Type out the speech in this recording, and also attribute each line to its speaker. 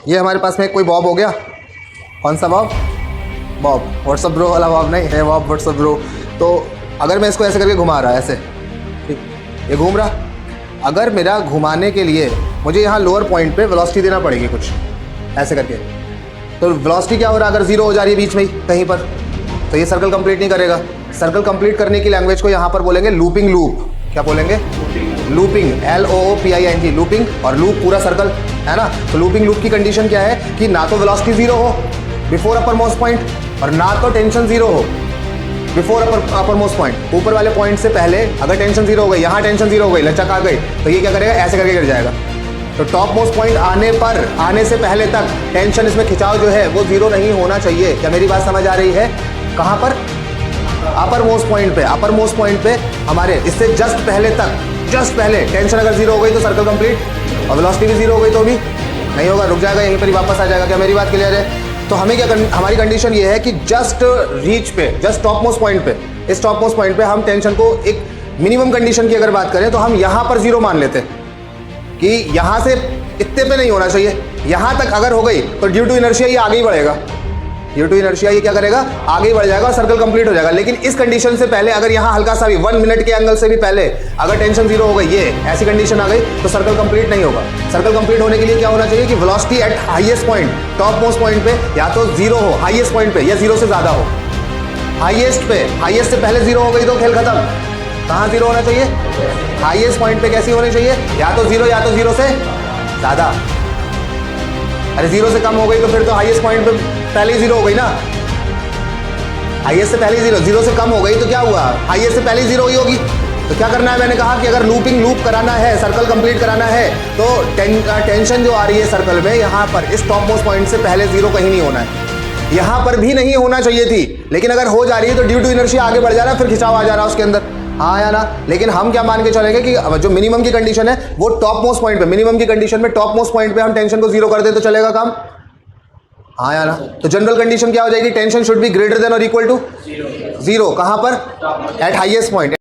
Speaker 1: ये हमारे पास में कोई बॉब हो गया, कौन सा बॉब? बॉब, व्हाट्सअप ब्रो वाला बॉब नहीं है, बॉब व्हाट्सअप ब्रो। तो अगर मैं इसको ऐसे करके घुमा रहा, ऐसे ठीक, ये घूम रहा, अगर मेरा घुमाने के लिए मुझे यहाँ लोअर पॉइंट पे वेलोसिटी देना पड़ेगी कुछ ऐसे करके, तो वेलोसिटी क्या हो रहा है, अगर जीरो हो जा रही है बीच में ही कहीं पर, तो ये सर्कल कंप्लीट नहीं करेगा। सर्कल कंप्लीट करने की लैंग्वेज को यहाँ पर बोलेंगे लूपिंग लूप। क्या बोलेंगे? लूपिंग, LOOPING, लूपिंग, और लूप पूरा सर्कल है ना। तो लूपिंग लूप की कंडीशन क्या है कि ना तो वेलोसिटी जीरो हो बिफोर अपर मोस्ट पॉइंट, और ना तो टेंशन जीरो हो बिफोर अपर मोस्ट पॉइंट। ऊपर वाले पॉइंट से पहले अगर टेंशन जीरो हो गई, यहाँ टेंशन जीरो हो गई, लचक आ गई, तो ये क्या करेगा, ऐसे करके गिर जाएगा। तो टॉप मोस्ट पॉइंट आने से पहले तक टेंशन, इसमें खिंचाव जो है वो जीरो नहीं होना चाहिए। क्या मेरी बात समझ आ रही है? कहाँ पर? अपर मोस्ट पॉइंट पे। अपर मोस्ट पॉइंट पे हमारे इससे जस्ट पहले तक, जस्ट पहले टेंशन अगर जीरो हो गई तो सर्कल कंप्लीट, और वेलोसिटी भी जीरो हो गई तो भी नहीं होगा, रुक जाएगा, यहीं पर ही वापस आ जाएगा। क्या मेरी बात क्लियर है? तो हमें क्या हमारी कंडीशन ये है कि जस्ट रीच पे, जस्ट टॉप मोस्ट पॉइंट पे, इस टॉप मोस्ट पॉइंट पे हम टेंशन को एक मिनिमम कंडीशन की अगर बात करें तो हम यहाँ पर जीरो मान लेते हैं कि यहाँ से इतने पे नहीं होना चाहिए। यहाँ तक अगर हो गई तो ड्यू टू इनर्शिया ये आगे ही बढ़ेगा, ड्यू टू इनर्शिया ये क्या करेगा, आगे ही बढ़ जाएगा और सर्कल कंप्लीट हो जाएगा। लेकिन इस कंडीशन से पहले अगर यहाँ हल्का सा भी 1 मिनट के एंगल से भी पहले अगर टेंशन जीरो हो गई, ये ऐसी कंडीशन आ गई, तो सर्कल कंप्लीट नहीं होगा। सर्कल कंप्लीट होने के लिए क्या होना चाहिए कि velocity at highest point, top most point पे या तो जीरो हो हाईएस्ट पॉइंट पे, या जीरो से ज्यादा हो। हाईएस्ट पे, हाईएस्ट से पहले जीरो हो गई तो खेल खत्म। कहाँ जीरो होना चाहिए? हाईएस्ट पॉइंट पे। कैसी होनी चाहिए? या तो जीरो से ज्यादा। अरे जीरो से कम हो गई तो फिर तो हाईएस्ट पॉइंट पे पहले ही जीरो हो गई ना। हाईएस्ट से पहले जीरो, जीरो से कम हो गई तो क्या हुआ, हाईएस्ट से पहले जीरो ही होगी। तो क्या करना है, मैंने कहा कि अगर लूपिंग लूप कराना है, सर्कल कंप्लीट कराना है, तो टेंशन जो आ रही है सर्कल में, यहाँ पर इस टॉप मोस्ट पॉइंट से पहले जीरो कहीं नहीं होना है। यहाँ पर भी नहीं होना चाहिए थी, लेकिन अगर हो जा रही है तो ड्यू टू इनर्शिया आगे बढ़ जा रहा है, फिर खिंचाव आ जा रहा है उसके अंदर, हाँ या ना। लेकिन हम क्या मान के चलेंगे कि जो मिनिमम की कंडीशन है वो टॉप मोस्ट पॉइंट पे, मिनिमम की कंडीशन में टॉप मोस्ट पॉइंट पे हम टेंशन को जीरो कर दे तो चलेगा काम, हाँ या ना। तो जनरल कंडीशन क्या हो जाएगी, tension should be greater than और इक्वल टू जीरो। कहाँ पर? Eight highest point.